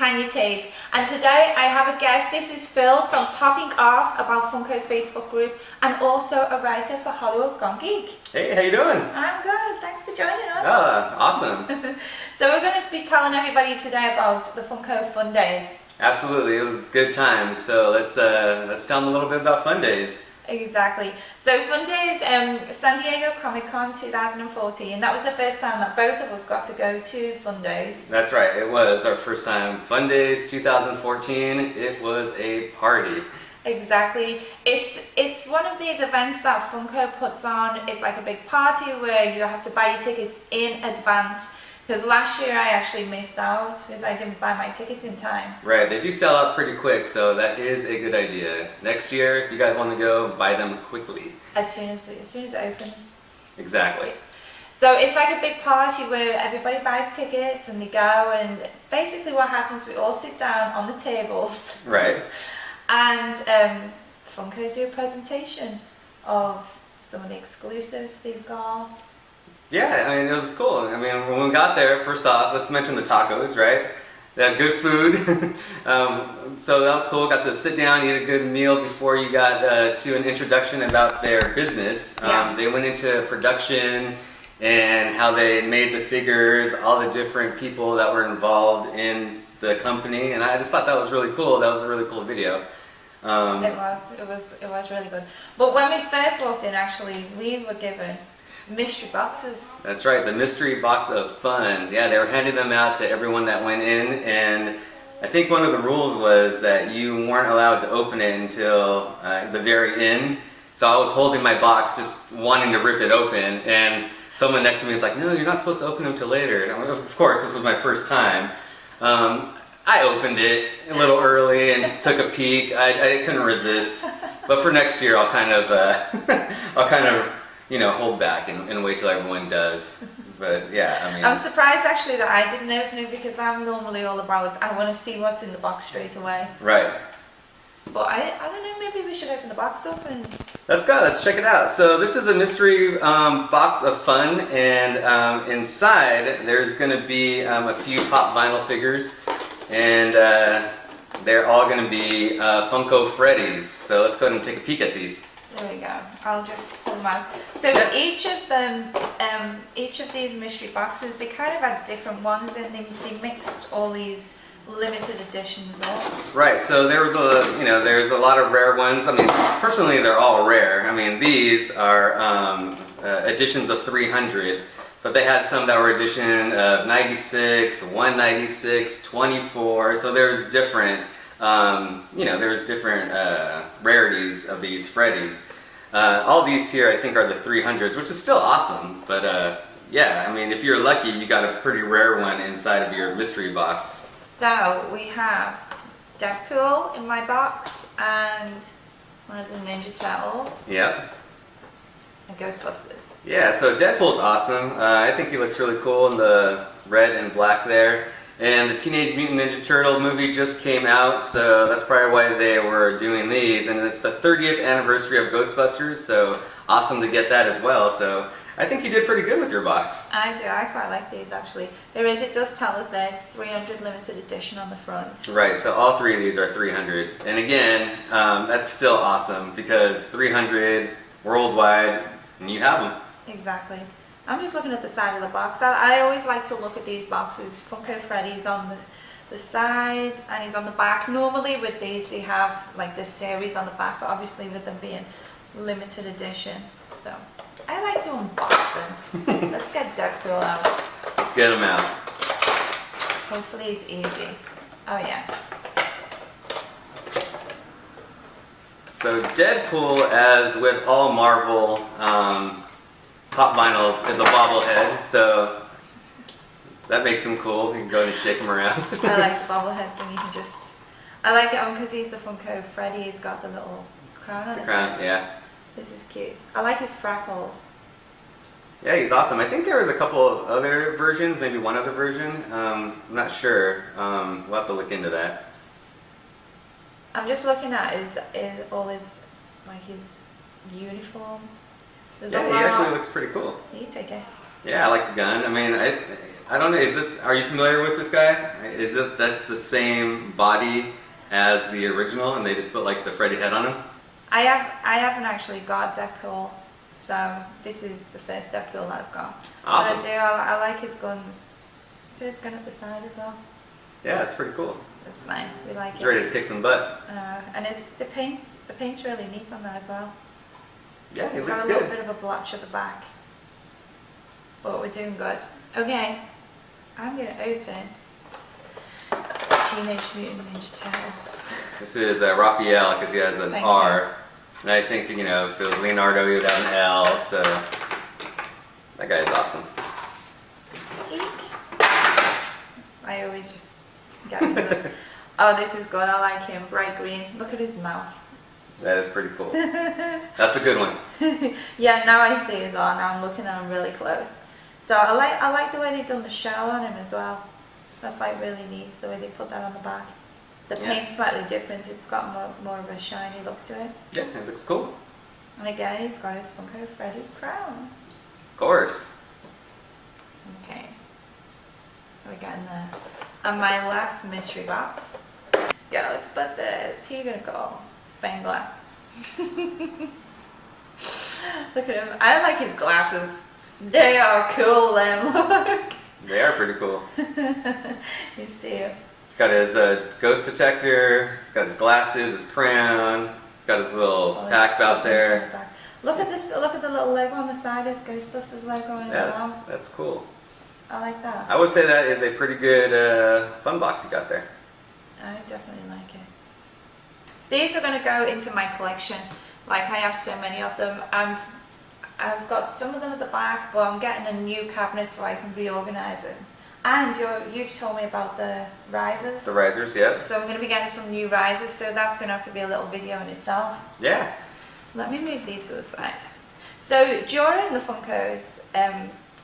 Tanya Tate, and today I have a guest. This is Phil from Popping Off About Funko Facebook group, and also a writer for Hollywood Gone Geek. Hey, how you doing? I'm good, thanks for joining us. Awesome. So we're going to be telling everybody today about the Funko Fundays. Absolutely, it was a good time. So let's tell them a little bit about Fundays. Exactly. So Fundays, San Diego Comic-Con 2014. That was the first time that both of us got to go to Fundays. That's right, it was our first time. Fundays 2014, it was a party. Exactly. It's one of these events that Funko puts on. It's like a big party where you have to buy your tickets in advance. Because last year I actually missed out because I didn't buy my tickets in time. Right, they do sell out pretty quick, so that is a good idea. Next year, if you guys want to go, buy them quickly. As soon as it opens. Exactly. So it's like a big party where everybody buys tickets and they go, and basically what happens, we all sit down on the tables. Right. And Funko do a presentation of some of the exclusives they've got. Yeah, I mean, it was cool. I mean, when we got there, first off, let's mention the tacos, right? They had good food. So that was cool. Got to sit down, eat a good meal before you got to an introduction about their business. Yeah. They went into production and how they made the figures, all the different people that were involved in the company, and I just thought that was really cool. That was a really cool video. It was really good. But when we first walked in, actually, we were given mystery boxes. That's right, the mystery box of fun. Yeah, they were handing them out to everyone that went in, and I think one of the rules was that you weren't allowed to open it until the very end. So I was holding my box, just wanting to rip it open, and someone next to me was like, "No, you're not supposed to open them till later." And of course, this was my first time. I opened it a little early and took a peek. I couldn't resist. But for next year, I'll kind of hold back and wait till everyone does. But yeah, I mean, I'm surprised actually that I didn't open it, because I'm normally all about, I want to see what's in the box straight away. Right. But I don't know, maybe we should open the box up and... Let's go, let's check it out. So this is a mystery box of fun, and inside there's going to be a few pop vinyl figures, and they're all going to be Funko Freddy's. So let's go ahead and take a peek at these. There we go. I'll just pull them out. So yeah. Each of them, each of these mystery boxes, they kind of had different ones, and they mixed all these limited editions up. Right. So there was there's a lot of rare ones. I mean, personally, they're all rare. I mean, these are editions of 300, but they had some that were edition of 96, 196, 24. So there's different. There's different rarities of these Freddy's. All these here I think are the 300s, which is still awesome. But yeah, I mean, if you're lucky, you got a pretty rare one inside of your mystery box. So we have Deadpool in my box, and one of the Ninja Turtles. Yep. And Ghostbusters. Yeah, so Deadpool's awesome. I think he looks really cool in the red and black there. And the Teenage Mutant Ninja Turtle movie just came out, so that's probably why they were doing these. And it's the 30th anniversary of Ghostbusters, so awesome to get that as well. So I think you did pretty good with your box. I do. I quite like these, actually. It does tell us that it's 300 limited edition on the front. Right, so all three of these are 300. And again, that's still awesome, because 300 worldwide, and you have them. Exactly. I'm just looking at the side of the box. I always like to look at these boxes. Funko Freddy's on the side, and he's on the back. Normally with these they have like this series on the back, but obviously with them being limited edition. So I like to unbox them. Let's get Deadpool out. Let's get him out. Hopefully he's easy. Oh yeah. So Deadpool, as with all Marvel pop vinyls, is a bobblehead, so that makes him cool. You can go and shake him around. I like the bobbleheads, and you can just... I like it because he's the Funko Freddy. He's got the little crown on his head. Yeah. This is cute. I like his freckles. Yeah, he's awesome. I think there was a couple of other versions, maybe one other version. I'm not sure. We'll have to look into that. I'm just looking at his uniform. There's yeah, he actually looks pretty cool. You take it. Yeah, I like the gun. I mean, I don't know. Are you familiar with this guy? That's the same body as the original, and they just put like the Freddy head on him? I haven't actually got Deadpool, so this is the first Deadpool that I've got. Awesome. But I like his guns. Put his gun at the side as well. Yeah, it's pretty cool. It's nice. We like He's it. ready to kick some butt. And the paint's really neat on there as well. Yeah, it looks got a good. little bit of a blotch at the back, but we're doing good. Okay, I'm gonna open Teenage Mutant Ninja Turtle. This is Raphael because he has an Thank R. And I think, if it was Leonardo, he would have an L. So that guy is awesome. Eek. I always just get rid of it. Oh, this is good. I like him. Bright green. Look at his mouth. That is pretty cool. That's a good one. Yeah, now I see his arm. Now I'm looking at him really close. So I like the way they've done the shell on him as well. That's like really neat, the way they put that on the back. The paint's slightly different. It's got more of a shiny look to it. Yeah, it looks cool. And again, he's got his Funko Freddy crown. Of course. Okay. We're getting there. And my last mystery box. Ghostbusters. Here you go. Spangler. Look at him. I like his glasses. They are cool, them. Look. They are pretty cool. You see him. He's got his ghost detector. He's got his glasses, his crown. He's got his little pack out there. Look at this. Look at the little logo on the side. There's Ghostbusters logo on it as well. That's cool. I like that. I would say that is a pretty good fun box you got there. I definitely like it. These are going to go into my collection. Like, I have so many of them. I've got some of them at the back, but I'm getting a new cabinet so I can reorganize it. And you've told me about the risers. The risers, yeah. So I'm going to be getting some new risers, so that's going to have to be a little video in itself. Yeah. Let me move these to the side. So during the Funko's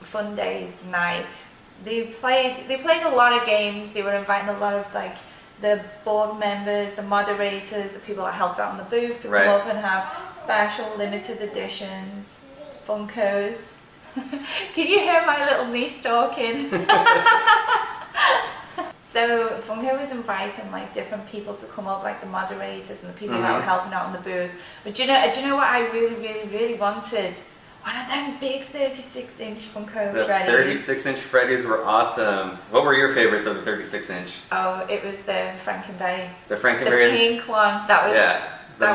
Fundays night, they played a lot of games. They were inviting a lot of like the board members, the moderators, the people that helped out in the booth to come up and have special limited edition Funkos. Can you hear my little niece talking? So Funko was inviting like different people to come up, like the moderators and the people that were helping out in the booth. But do you know what I really wanted? One of them big 36-inch Funko Freddys. The 36-inch Freddys were awesome. What were your favorites of the 36-inch? Oh, it was the Frankenberry. The Frankenberry. The pink one. That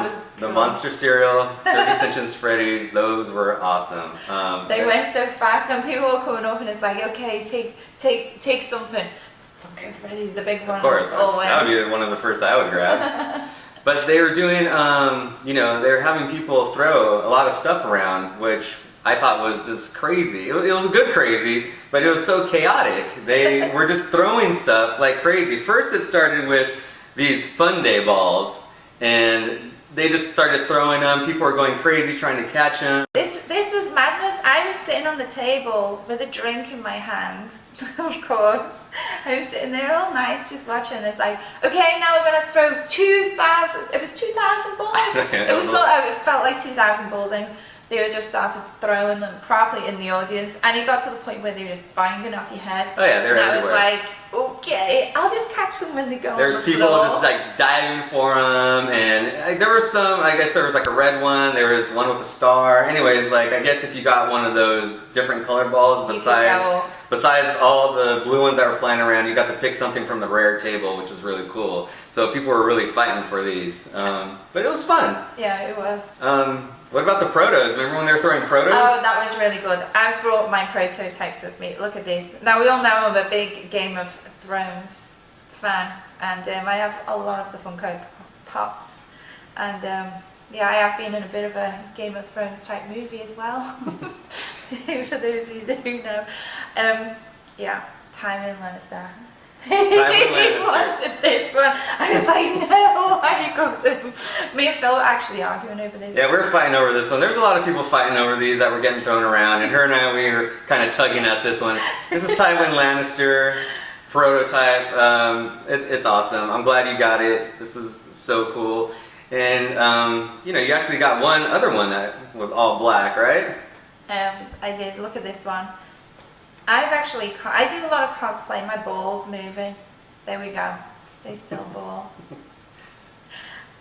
was the cool. Monster cereal, 36-inch Freddys. Those were awesome. They went so fast, and people were coming up, and it's like, okay, take something. Funko Freddy's, the big one. Of course, that would be one of the first I would grab. But they were doing, they were having people throw a lot of stuff around, which I thought was just crazy. It was a good crazy, but it was so chaotic. They were just throwing stuff like crazy. First it started with these Funday balls, and they just started throwing them. People were going crazy trying to catch them. This was madness. I was sitting on the table with a drink in my hand, of course. I was sitting there all nice, just watching. It's like, okay, now we're gonna throw 2,000. It was 2,000 balls. It felt like 2,000 balls, and they were just started throwing them properly in the audience, and it got to the point where they were just banging off your head. Oh yeah, they're everywhere. I was like, okay, I'll just catch them when they go. There's on the people floor. just like diving for them, and there were some. I guess there was like a red one. There was one with a star. Anyways, like I guess if you got one of those different colored balls besides all the blue ones that were flying around, you got to pick something from the rare table, which was really cool. So people were really fighting for these, but it was fun. Yeah, it was. What about the protos? Remember when they were throwing protos? Oh, that was really good. I brought my prototypes with me. Look at these. Now, we all know I'm a big Game of Thrones fan, and I have a lot of the Funko Pops. And yeah, I have been in a bit of a Game of Thrones type movie as well, for those who do know. Yeah, Tywin Lannister. He wanted this one. I was like, no, I got him. Me and Phil were actually arguing over this. Yeah, we were fighting over this one. There's a lot of people fighting over these that were getting thrown around, and her and I, we were kind of tugging at this one. This is Tywin Lannister prototype. It's awesome. I'm glad you got it. This was so cool. And you actually got one other one that was all black, right? I did. Look at this one. I do a lot of cosplay. My ball's moving. There we go. Stay still, ball.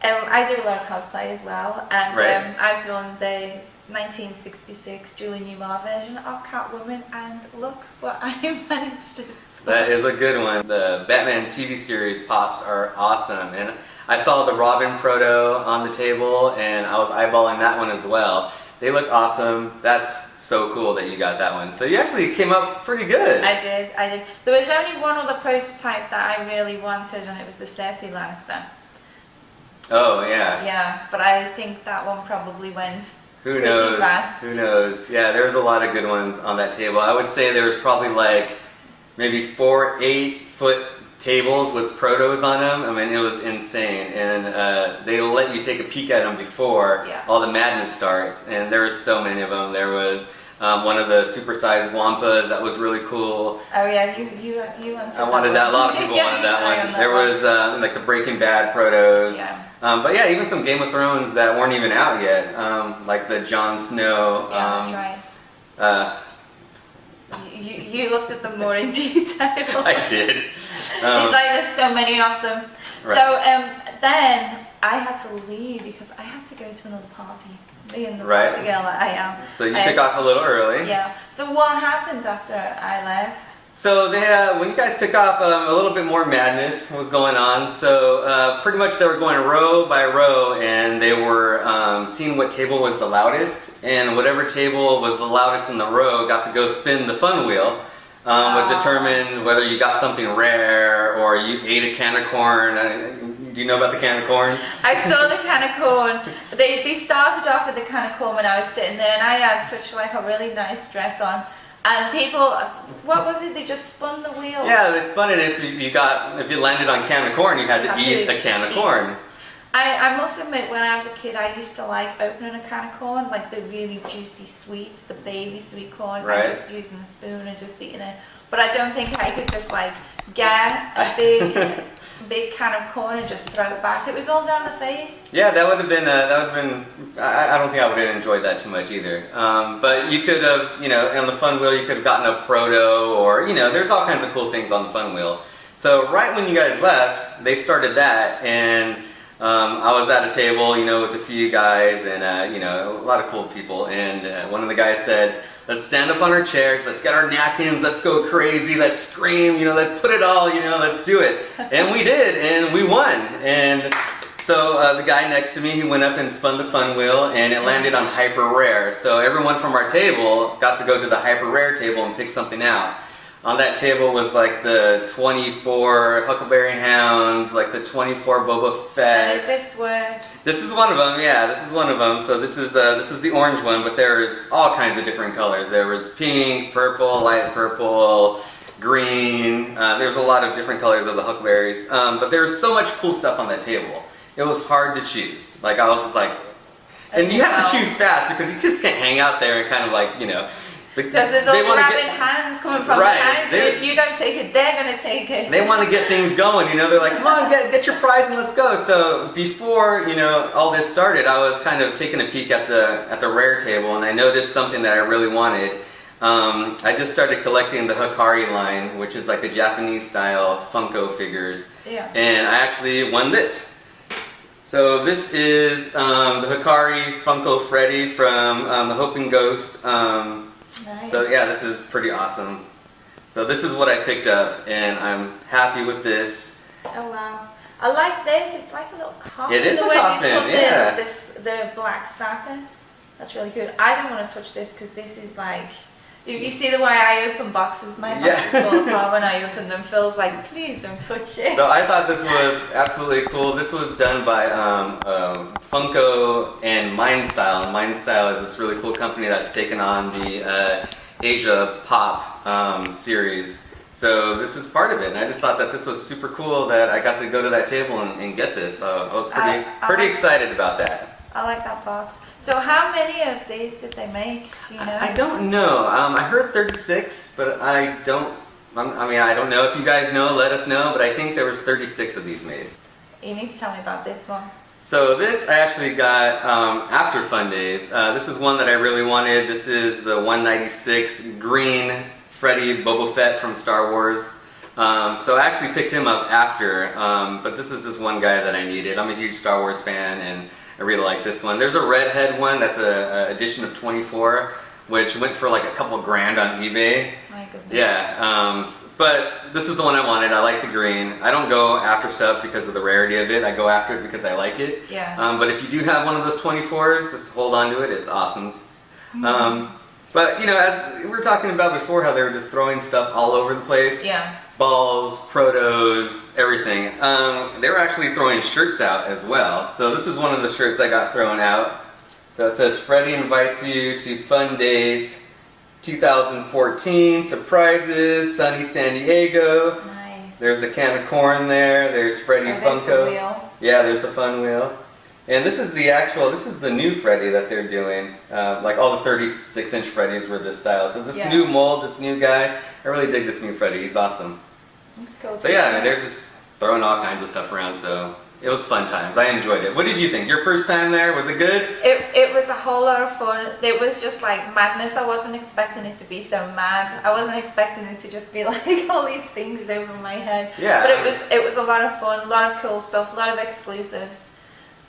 I do a lot of cosplay as well, and Right. I've done the 1966 Julie Newmar version of Catwoman, and look what I managed to swap. That is a good one. The Batman TV series pops are awesome, and I saw the Robin proto on the table, and I was eyeballing that one as well. They look awesome. That's so cool that you got that one. So you actually came up pretty good. I did. There was only one other prototype that I really wanted, and it was the Cersei Lannister. Oh yeah. Yeah, but I think that one probably went Who pretty knows? fast. Who knows? Yeah, there's a lot of good ones on that table. I would say there was probably like maybe 4 8-foot tables with protos on them. I mean, it was insane, and they let you take a peek at them before all the madness starts. And there were so many of them. There was one of the supersized Wampas that was really cool. Oh yeah, you wanted I wanted that. A lot of people wanted that one. There was like the Breaking Bad protos. Yeah. But yeah, even some Game of Thrones that weren't even out yet, like the Jon Snow. Yeah, that's right. You looked at them more in detail. I did. He's like, there's so many of them. Right. So then I had to leave because I had to go to another party. Being the Right. party girl that I am. So you took off a little early. Yeah. So what happened after I left? So they, when you guys took off, a little bit more madness was going on. So pretty much they were going row by row, and they were seeing what table was the loudest, and whatever table was the loudest in the row got to go spin the fun wheel. Would determine whether you got something rare or you ate a can of corn. Do you know about the can of corn? I saw the can of corn. They started off with the can of corn when I was sitting there, and I had such like a really nice dress on. And people, what was it? They just spun the wheel. Yeah, they spun it. If you landed on can of corn, you had to eat a can of corn. I must admit, when I was a kid, I used to like opening a can of corn, like the really juicy sweet, the baby sweet corn, Right. and just using a spoon and just eating it. But I don't think I could just like get a big, big can of corn and just throw it back. It was all down the face. Yeah, that would have been. I don't think I would have enjoyed that too much either. But you could have, on the fun wheel, you could have gotten a proto, or there's all kinds of cool things on the fun wheel. So right when you guys left, they started that, and I was at a table, with a few guys, and a lot of cool people. And one of the guys said, "Let's stand up on our chairs. Let's get our napkins. Let's go crazy. Let's scream. Let's put it all. Let's do it." And we did, and we won. And so the guy next to me, he went up and spun the fun wheel, and it landed on hyper rare. So everyone from our table got to go to the hyper rare table and pick something out. On that table was like the 24 Huckleberry Hounds, like the 24 Boba Fett. And is this where? This is one of them, yeah, this is one of them. So this is the orange one, but there's all kinds of different colors. There was pink, purple, light purple, green. There's a lot of different colors of the Huckleberries. But there was so much cool stuff on that table. It was hard to choose. Like, I was just like, and you have to choose fast because you just can't hang out there and kind of like, because there's all grabbing hands coming from behind you. If you don't take it, they're going to take it. They want to get things going, They're like, come on, get your prize and let's go. So before, all this started, I was kind of taking a peek at the rare table, and I noticed something that I really wanted. I just started collecting the Hikari line, which is like the Japanese style Funko figures. Yeah. And I actually won this. So this is the Hikari Funko Freddy from the Hope and Ghost. Nice. So yeah, this is pretty awesome. So this is what I picked up, and I'm happy with this. Oh wow. I like this. It's like a little coffin. It is the a way coffin, they put yeah. The black satin. That's really good. I don't want to touch this because this is like, you see the way I open boxes, my boxes fall apart when I open them. Phil's like, please don't touch it. So I thought this was absolutely cool. This was done by Funko and MindStyle. MindStyle is this really cool company that's taken on the Asia Pop series. So this is part of it, and I just thought that this was super cool that I got to go to that table and get this. So I was pretty excited about that. I like that box. So how many of these did they make? Do you know? I don't know. I heard 36, but I don't know. If you guys know, let us know. But I think there was 36 of these made. You need to tell me about this one. So this I actually got after Fundays. This is one that I really wanted. This is the 196 green Freddy Boba Fett from Star Wars. So I actually picked him up after, but this is just one guy that I needed. I'm a huge Star Wars fan, and I really like this one. There's a redhead one that's a edition of 24, which went for like a couple grand on eBay. My goodness. Yeah, but this is the one I wanted. I like the green. I don't go after stuff because of the rarity of it. I go after it because I like it. Yeah. But if you do have one of those 24s, just hold on to it. It's awesome. But you know, as we were talking about before, how they were just throwing stuff all over the place. Yeah. Balls, protos, everything. They were actually throwing shirts out as well. So this is one of the shirts I got thrown out. So it says, Freddy invites you to Fundays 2014, surprises, sunny San Diego. Nice. There's the can of corn there. There's Freddy Funko. There's the wheel. Yeah, there's the fun wheel. And this is the new Freddy that they're doing. Like all the 36-inch Freddys were this style. So this new mold, this new guy, I really dig this new Freddy. He's awesome. That's cool. So yeah, I mean, they're just throwing all kinds of stuff around, so it was fun times. I enjoyed it. What did you think? Your first time there, was it good? It was a whole lot of fun. It was just like madness. I wasn't expecting it to be so mad. I wasn't expecting it to just be like all these things over my head. Yeah. But it was a lot of fun, a lot of cool stuff, a lot of exclusives.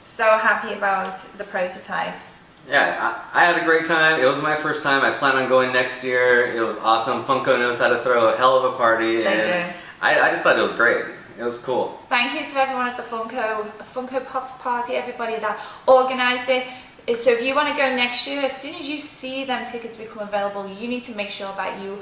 So happy about the prototypes. Yeah, I had a great time. It was my first time. I plan on going next year. It was awesome. Funko knows how to throw a hell of a party. They do. I just thought it was great. It was cool. Thank you to everyone at the Funko Pops party, everybody that organised it. So if you want to go next year, as soon as you see them tickets become available, you need to make sure that you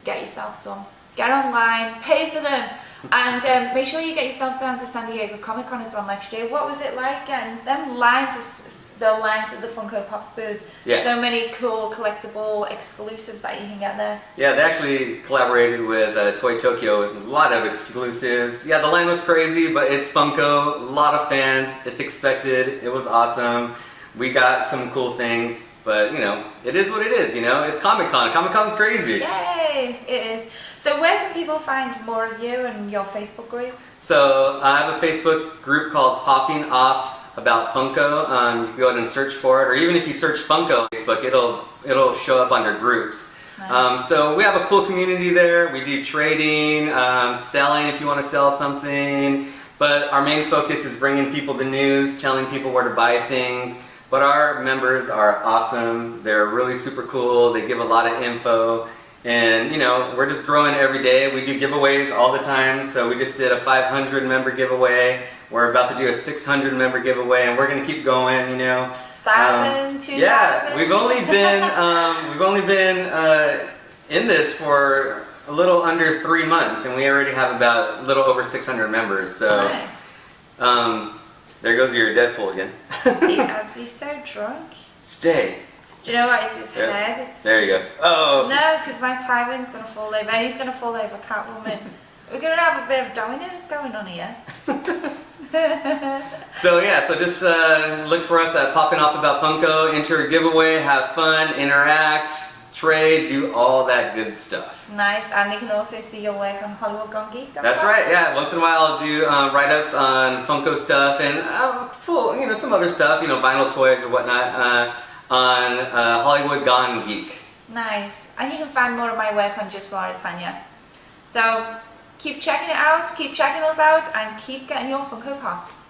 get yourself some. Get online, pay for them, and make sure you get yourself down to San Diego Comic Con as well next year. What was it like getting them lines? The lines at the Funko Pops booth. Yeah. So many cool collectible exclusives that you can get there. Yeah, they actually collaborated with Toy Tokyo with a lot of exclusives. Yeah, the line was crazy, but it's Funko, a lot of fans, it's expected, it was awesome. We got some cool things, but you know, it is what it is, you know? It's Comic-Con. Comic-Con's crazy. Yay, it is. So where can people find more of you and your Facebook group? So I have a Facebook group called Popping Off about Funko. You can go ahead and search for it, or even if you search Funko on Facebook, it'll show up under groups. Nice. So we have a cool community there. We do trading, selling if you want to sell something, but our main focus is bringing people the news, telling people where to buy things. But our members are awesome. They're really super cool. They give a lot of info. And you know, we're just growing every day. We do giveaways all the time. So we just did a 500 member giveaway. We're about to do a 600 member giveaway, and we're going to keep going. You know, 1,000, 2,000. Yeah, we've only been in this for a little under 3 months, and we already have about a little over 600 members. So, nice. There goes your Deadpool again. He's so drunk. Stay. Do you know what? It's his head. There you go. Oh. No, because now Tywin's going to fall over, and he's going to fall over Catwoman. We're going to have a bit of dominoes going on here. So yeah, so just look for us at Popping Off About Funko, enter a giveaway, have fun, interact, trade, do all that good stuff. Nice, and you can also see your work on HollywoodGoneGeek.com. That's right, yeah. Once in a while I'll do write-ups on Funko stuff and some other stuff, you know, vinyl toys or whatnot, on Hollywood Gone Geek. Nice, and you can find more of my work on Just Laura Tanya. So keep checking it out, keep checking us out, and keep getting your Funko Pops.